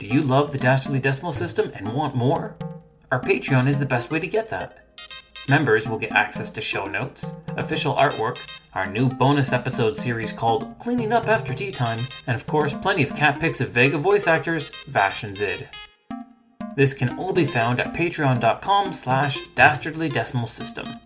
Do you love the Dastardly decimal system and want more? Our Patreon is the best way to get that. Members will get access to show notes, official artwork, our new bonus episode series called Cleaning Up After Tea Time, and of course plenty of cat pics of Vega voice actors Vash and Zid. This can all be found at patreon.com/dastardly decimal system.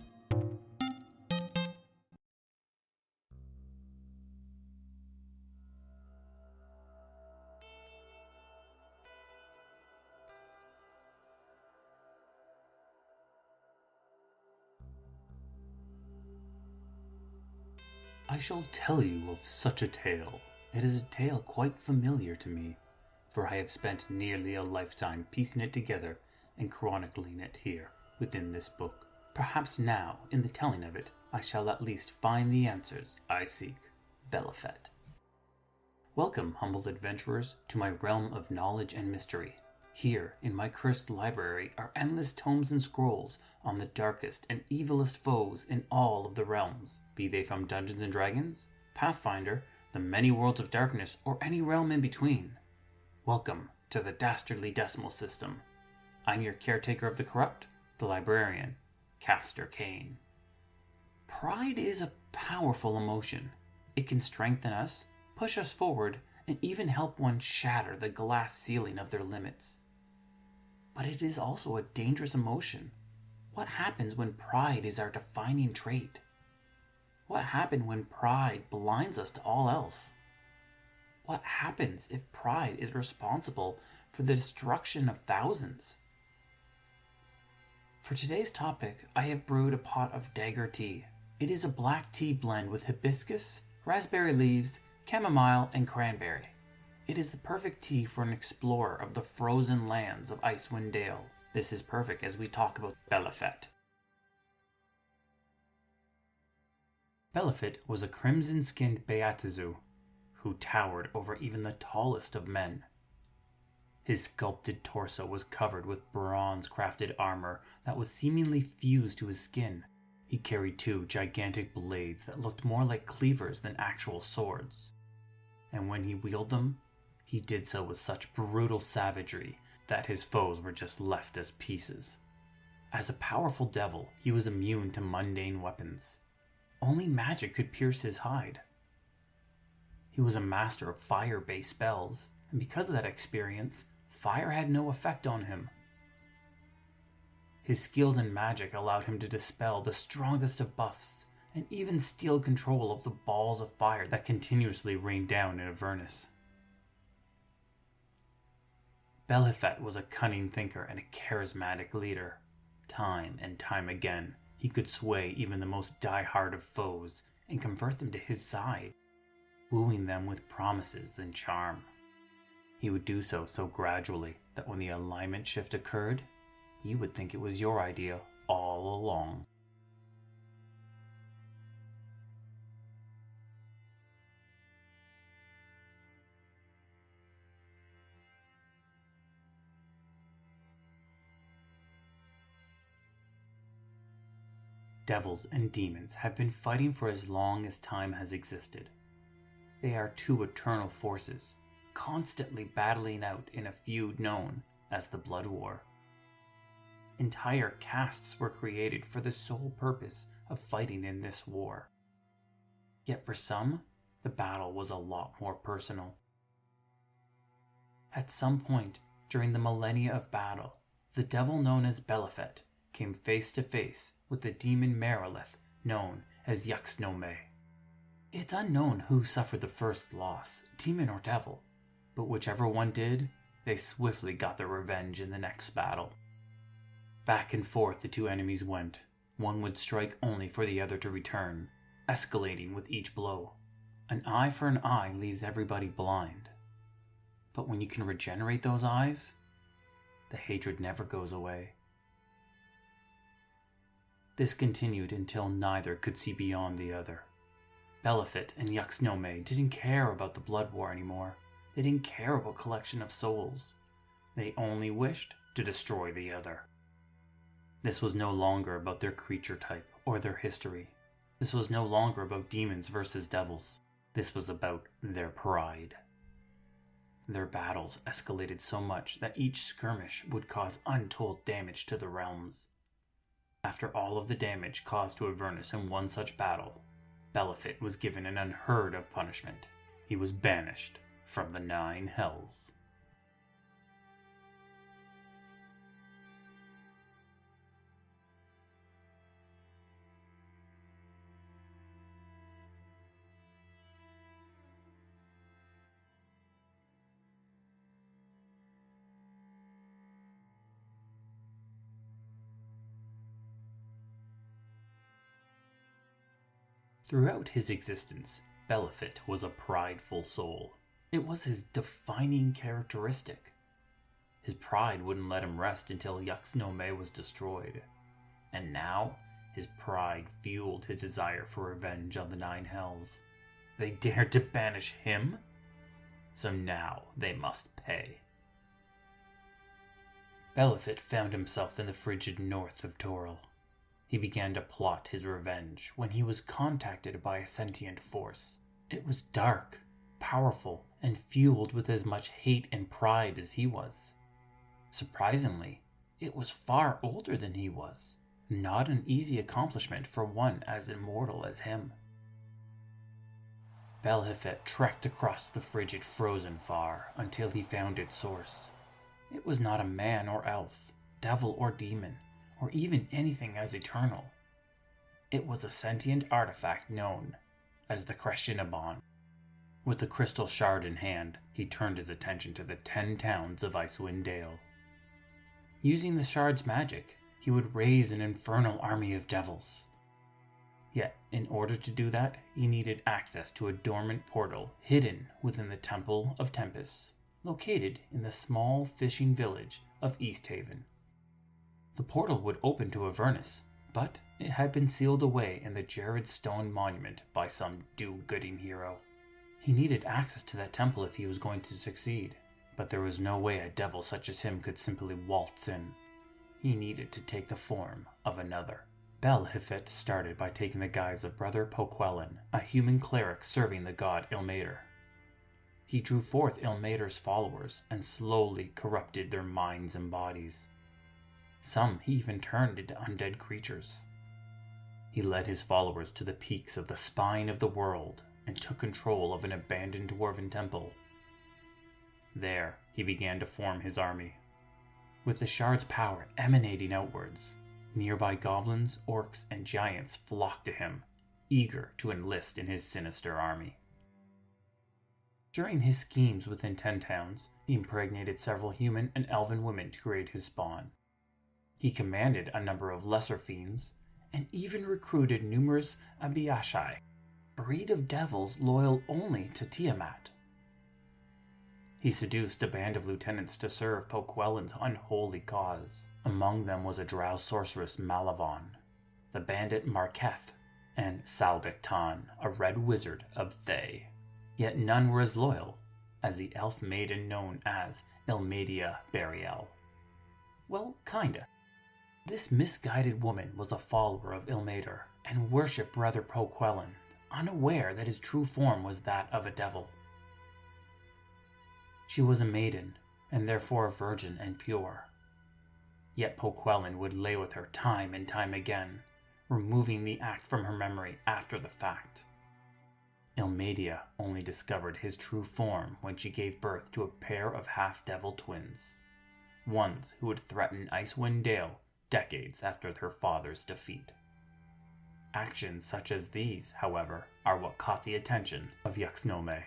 I shall tell you of such a tale. It is a tale quite familiar to me, for I have spent nearly a lifetime piecing it together and chronicling it here within this book. Perhaps now, in the telling of it, I shall at least find the answers I seek. Belhifet. Welcome, humble adventurers, to my realm of knowledge and mystery. Here, in my cursed library, are endless tomes and scrolls on the darkest and evilest foes in all of the realms, be they from Dungeons & Dragons, Pathfinder, the many worlds of darkness, or any realm in between. Welcome to the Dastardly decimal system. I'm your caretaker of the corrupt, the librarian, Castor Cain. Pride is a powerful emotion. It can strengthen us, push us forward, and even help one shatter the glass ceiling of their limits. But it is also a dangerous emotion. What happens when pride is our defining trait? What happens when pride blinds us to all else? What happens if pride is responsible for the destruction of thousands? For today's topic, I have brewed a pot of dagger tea. It is a black tea blend with hibiscus, raspberry leaves, chamomile, and cranberry. It is the perfect tea for an explorer of the frozen lands of Icewind Dale. This is perfect as we talk about Belhifet. Belhifet was a crimson-skinned Beatazu who towered over even the tallest of men. His sculpted torso was covered with bronze-crafted armor that was seemingly fused to his skin. He carried two gigantic blades that looked more like cleavers than actual swords. And when he wielded them, he did so with such brutal savagery that his foes were just left as pieces. As a powerful devil, he was immune to mundane weapons. Only magic could pierce his hide. He was a master of fire-based spells, and because of that experience, fire had no effect on him. His skills in magic allowed him to dispel the strongest of buffs, and even steal control of the balls of fire that continuously rained down in Avernus. Belhifet was a cunning thinker and a charismatic leader. Time and time again, he could sway even the most die-hard of foes and convert them to his side, wooing them with promises and charm. He would do so gradually that when the alignment shift occurred, you would think it was your idea all along. Devils and demons have been fighting for as long as time has existed. They are two eternal forces, constantly battling out in a feud known as the Blood War. Entire castes were created for the sole purpose of fighting in this war. Yet for some, the battle was a lot more personal. At some point during the millennia of battle, the devil known as Belhifet came face to face with the demon Merilith known as Yuxnome. It's unknown who suffered the first loss, demon or devil, but whichever one did, they swiftly got their revenge in the next battle. Back and forth the two enemies went. One would strike only for the other to return, escalating with each blow. An eye for an eye leaves everybody blind. But when you can regenerate those eyes, the hatred never goes away. This continued until neither could see beyond the other. Belhifet and Yuxnome didn't care about the blood war anymore. They didn't care about collection of souls. They only wished to destroy the other. This was no longer about their creature type or their history. This was no longer about demons versus devils. This was about their pride. Their battles escalated so much that each skirmish would cause untold damage to the realms. After all of the damage caused to Avernus in one such battle, Belhifet was given an unheard of punishment. He was banished from the 9 hells. Throughout his existence, Belhifet was a prideful soul. It was his defining characteristic. His pride wouldn't let him rest until Yxnome was destroyed. And now, his pride fueled his desire for revenge on the 9 hells. They dared to banish him? So now they must pay. Belhifet found himself in the frigid north of Toril. He began to plot his revenge when he was contacted by a sentient force. It was dark, powerful, and fueled with as much hate and pride as he was. Surprisingly, it was far older than he was. Not an easy accomplishment for one as immortal as him. Belhifet trekked across the frigid frozen far until he found its source. It was not a man or elf, devil or demon, or even anything as eternal. It was a sentient artifact known as the Crescinabon. With the crystal shard in hand, he turned his attention to the 10 towns of Icewind Dale. Using the shard's magic, he would raise an infernal army of devils. Yet, in order to do that, he needed access to a dormant portal hidden within the Temple of Tempest, located in the small fishing village of Easthaven. The portal would open to Avernus, but it had been sealed away in the Jared Stone Monument by some do-gooding hero. He needed access to that temple if he was going to succeed, but there was no way a devil such as him could simply waltz in. He needed to take the form of another. Belhifet started by taking the guise of Brother Poquelin, a human cleric serving the god Ilmater. He drew forth Ilmater's followers and slowly corrupted their minds and bodies. Some he even turned into undead creatures. He led his followers to the peaks of the spine of the world and took control of an abandoned dwarven temple. There, he began to form his army. With the shard's power emanating outwards, nearby goblins, orcs, and giants flocked to him, eager to enlist in his sinister army. During his schemes within TenTowns, he impregnated several human and elven women to create his spawn. He commanded a number of lesser fiends, and even recruited numerous Abiashai, a breed of devils loyal only to Tiamat. He seduced a band of lieutenants to serve Poquelin's unholy cause. Among them was a drow sorceress Malavon, the bandit Marketh, and Salbektan, a red wizard of Thay. Yet none were as loyal as the elf maiden known as Ilmadia Bariel. Well, kinda. This misguided woman was a follower of Ilmater and worshipped Brother Poquelin, unaware that his true form was that of a devil. She was a maiden, and therefore a virgin and pure. Yet Poquelin would lay with her time and time again, removing the act from her memory after the fact. Ilmadia only discovered his true form when she gave birth to a pair of half-devil twins, ones who would threaten Icewind Dale decades after her father's defeat. Actions such as these, however, are what caught the attention of Yxnome.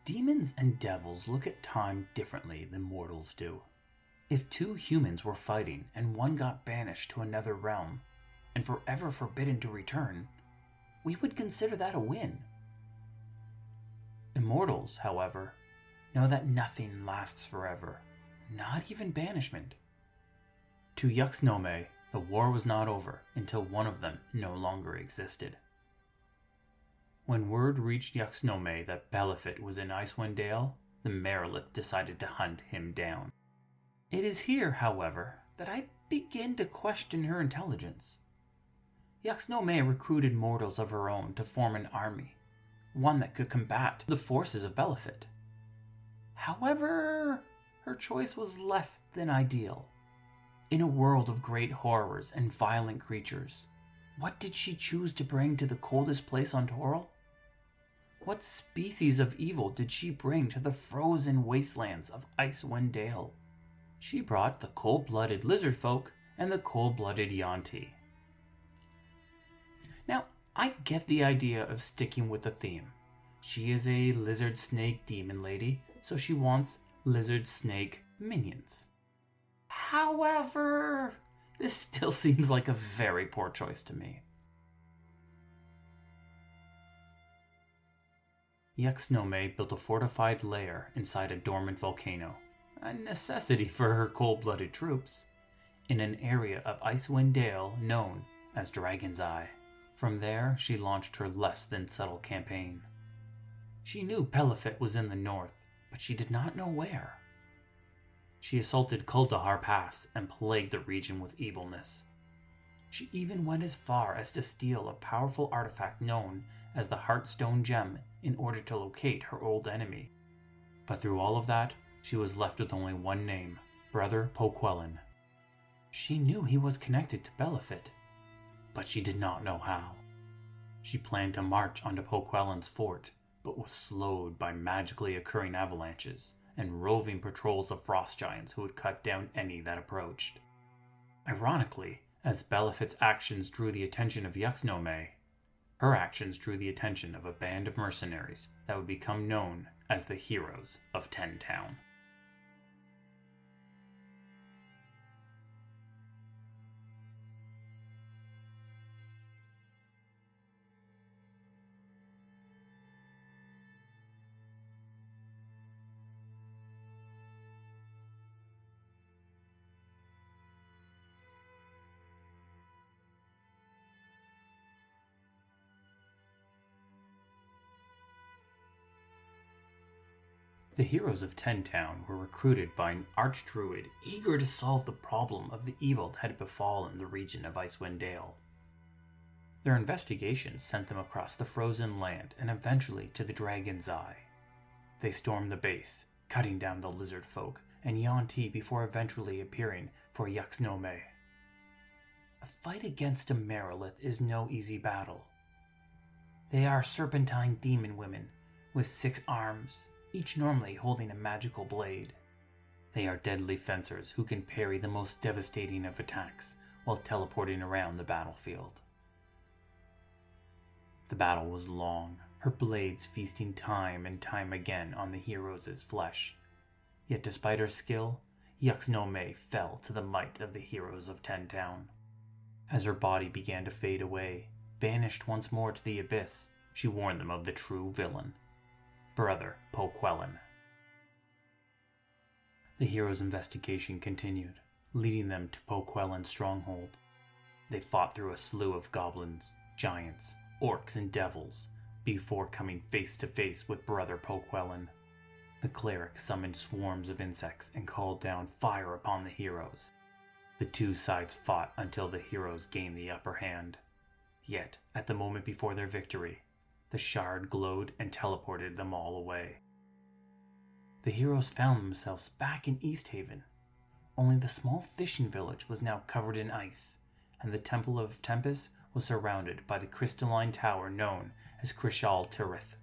Demons and devils look at time differently than mortals do. If 2 humans were fighting and one got banished to another realm and forever forbidden to return, we would consider that a win. Immortals, however, know that nothing lasts forever, not even banishment. To Yuxnome, the war was not over until one of them no longer existed. When word reached Yuxnome that Belhifet was in Icewind Dale, the Marilith decided to hunt him down. It is here, however, that I begin to question her intelligence. Yuxnome recruited mortals of her own to form an army, one that could combat the forces of Belhifet. However, her choice was less than ideal. In a world of great horrors and violent creatures, what did she choose to bring to the coldest place on Toril? What species of evil did she bring to the frozen wastelands of Icewind Dale? She brought the cold-blooded lizard folk and the cold-blooded Yuan-ti. Now, I get the idea of sticking with the theme. She is a lizard-snake demon lady, so she wants lizard-snake minions. However, this still seems like a very poor choice to me. Yuxnome built a fortified lair inside a dormant volcano, a necessity for her cold-blooded troops, in an area of Icewind Dale known as Dragon's Eye. From there, she launched her less than subtle campaign. She knew Belhifet was in the north, but she did not know where. She assaulted Kuldahar Pass and plagued the region with evilness. She even went as far as to steal a powerful artifact known as the Heartstone Gem in order to locate her old enemy. But through all of that, she was left with only one name, Brother Poquelin. She knew he was connected to Belhifet, but she did not know how. She planned to march onto Poquelin's fort, but was slowed by magically occurring avalanches and roving patrols of frost giants who would cut down any that approached. Ironically, as Belhifet's actions drew the attention of Yuxnome, her actions drew the attention of a band of mercenaries that would become known as the Heroes of TenTown. The heroes of TenTown were recruited by an archdruid eager to solve the problem of the evil that had befallen the region of Icewind Dale. Their investigations sent them across the frozen land and eventually to the Dragon's Eye. They stormed the base, cutting down the lizard folk and Yuan-ti before eventually appearing for Yuxnome. A fight against a Marilith is no easy battle. They are serpentine demon women with 6 arms, each normally holding a magical blade. They are deadly fencers who can parry the most devastating of attacks while teleporting around the battlefield. The battle was long, her blades feasting time and time again on the heroes' flesh. Yet despite her skill, Yuxnome fell to the might of the heroes of TenTown. As her body began to fade away, banished once more to the abyss, she warned them of the true villain, Brother Poquelin. The heroes' investigation continued, leading them to Poquelin's stronghold. They fought through a slew of goblins, giants, orcs, and devils before coming face to face with Brother Poquelin. The cleric summoned swarms of insects and called down fire upon the heroes. The two sides fought until the heroes gained the upper hand. Yet, at the moment before their victory, the shard glowed and teleported them all away. The heroes found themselves back in East Haven. Only the small fishing village was now covered in ice, and the Temple of Tempest was surrounded by the crystalline tower known as Crishal Tirith,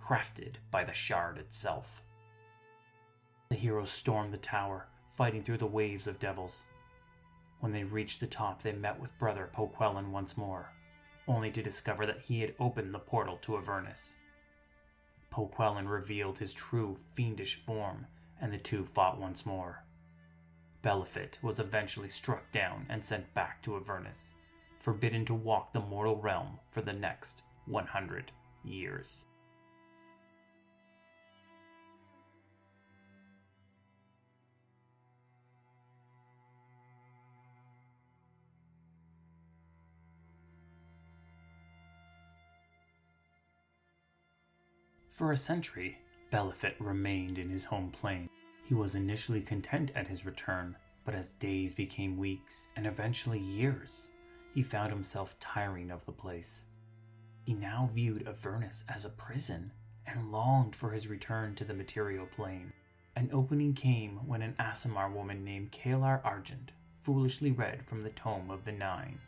crafted by the shard itself. The heroes stormed the tower, fighting through the waves of devils. When they reached the top, they met with Brother Poquelin once more, only to discover that he had opened the portal to Avernus. Poquelin revealed his true fiendish form, and the two fought once more. Belhifet was eventually struck down and sent back to Avernus, forbidden to walk the mortal realm for the next 100 years. For a century, Belhifet remained in his home plane. He was initially content at his return, but as days became weeks and eventually years, he found himself tiring of the place. He now viewed Avernus as a prison and longed for his return to the material plane. An opening came when an Aasimar woman named Kalar Argent foolishly read from the Tome of the Nine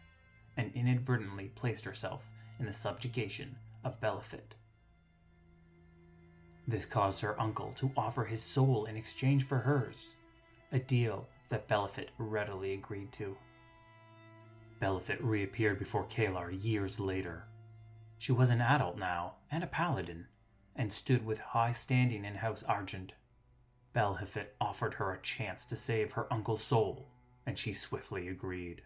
and inadvertently placed herself in the subjugation of Belhifet. This caused her uncle to offer his soul in exchange for hers, a deal that Belhifet readily agreed to. Belhifet reappeared before Kalar years later. She was an adult now and a paladin, and stood with high standing in House Argent. Belhifet offered her a chance to save her uncle's soul, and she swiftly agreed.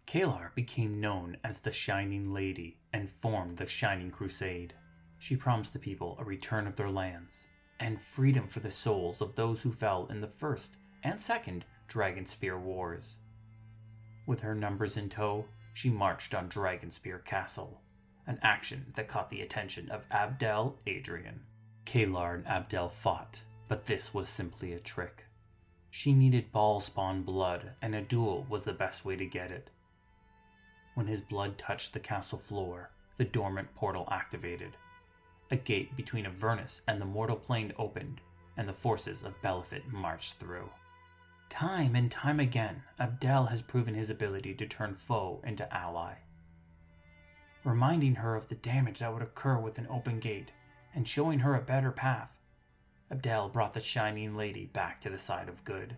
Kalar became known as the Shining Lady and formed the Shining Crusade. She promised the people a return of their lands and freedom for the souls of those who fell in the First and Second Dragonspear Wars. With her numbers in tow, she marched on Dragonspear Castle, an action that caught the attention of Abdel Adrian. Kalar and Abdel fought, but this was simply a trick. She needed ball-spawn blood, and a duel was the best way to get it. When his blood touched the castle floor, the dormant portal activated. A gate between Avernus and the mortal plane opened, and the forces of Belhifet marched through. Time and time again, Abdel has proven his ability to turn foe into ally. Reminding her of the damage that would occur with an open gate, and showing her a better path, Abdel brought the Shining Lady back to the side of good.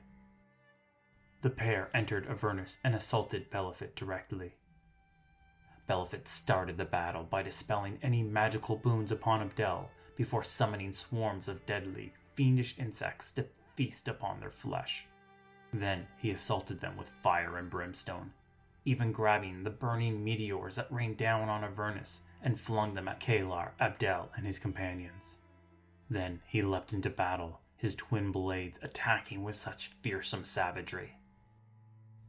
The pair entered Avernus and assaulted Belhifet directly. Belhifet started the battle by dispelling any magical boons upon Abdel before summoning swarms of deadly, fiendish insects to feast upon their flesh. Then he assaulted them with fire and brimstone, even grabbing the burning meteors that rained down on Avernus and flung them at Kalar, Abdel, and his companions. Then he leapt into battle, his twin blades attacking with such fearsome savagery.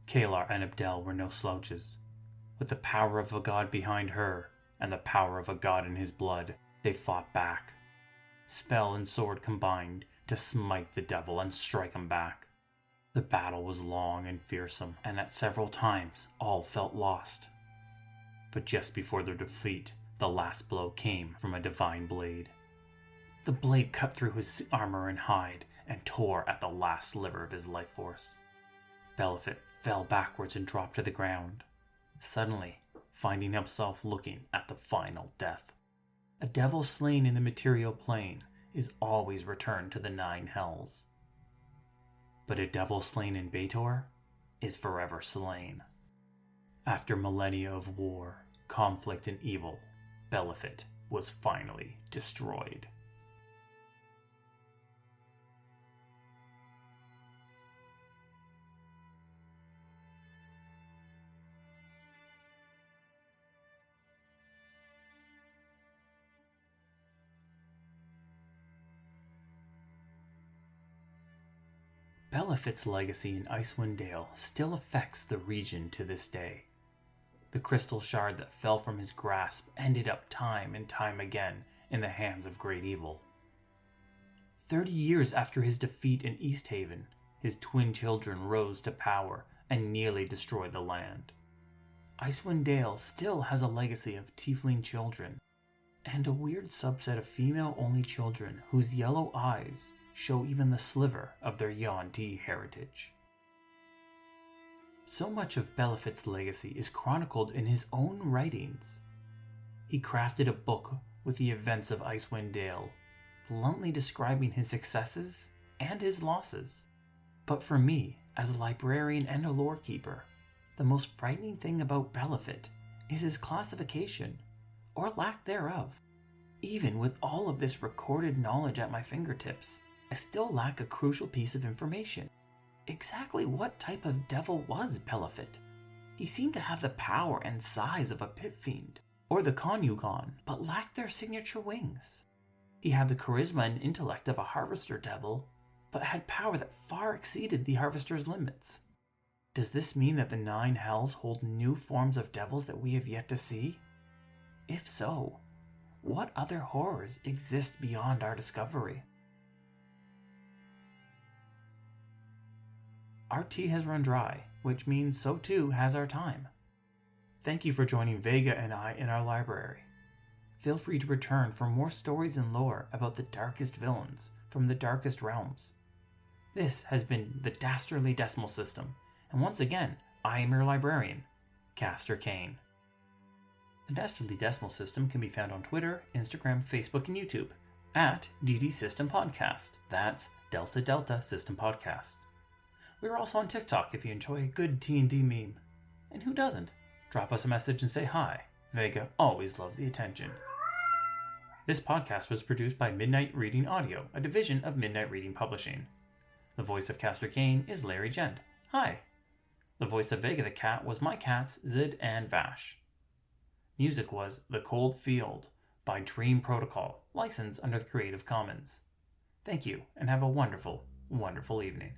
Kalar and Abdel were no slouches. With the power of a god behind her, and the power of a god in his blood, they fought back. Spell and sword combined to smite the devil and strike him back. The battle was long and fearsome, and at several times all felt lost. But just before their defeat, the last blow came from a divine blade. The blade cut through his armor and hide, and tore at the last sliver of his life force. Belhifet fell backwards and dropped to the ground, suddenly finding himself looking at the final death. A devil slain in the material plane is always returned to the Nine Hells. But a devil slain in Baator is forever slain. After millennia of war, conflict, and evil, Belhifet was finally destroyed. Belhifet's legacy in Icewind Dale still affects the region to this day. The crystal shard that fell from his grasp ended up time and time again in the hands of great evil. 30 years after his defeat in Easthaven, his twin children rose to power and nearly destroyed the land. Icewind Dale still has a legacy of tiefling children, and a weird subset of female-only children whose yellow eyes show even the sliver of their Yuan-Ti heritage. So much of Belhifet's legacy is chronicled in his own writings. He crafted a book with the events of Icewind Dale, bluntly describing his successes and his losses. But for me, as a librarian and a lore keeper, the most frightening thing about Belhifet is his classification, or lack thereof. Even with all of this recorded knowledge at my fingertips, I still lack a crucial piece of information. Exactly what type of devil was Belhifet? He seemed to have the power and size of a pit fiend, or the Conjugon, but lacked their signature wings. He had the charisma and intellect of a harvester devil, but had power that far exceeded the harvester's limits. Does this mean that the Nine Hells hold new forms of devils that we have yet to see? If so, what other horrors exist beyond our discovery? Our tea has run dry, which means so too has our time. Thank you for joining Vega and I in our library. Feel free to return for more stories and lore about the darkest villains from the darkest realms. This has been the Dastardly Decimal System, and once again, I am your librarian, Castor Cain. The Dastardly Decimal System can be found on Twitter, Instagram, Facebook, and YouTube at DD System Podcast. That's Delta Delta System Podcast. We're also on TikTok if you enjoy a good T&D meme. And who doesn't? Drop us a message and say hi. Vega always loves the attention. This podcast was produced by Midnight Reading Audio, a division of Midnight Reading Publishing. The voice of Castor Cain is Larry Gent. Hi. The voice of Vega the Cat was my cats, Zid and Vash. Music was The Cold Field by Dream Protocol, licensed under the Creative Commons. Thank you, and have a wonderful, wonderful evening.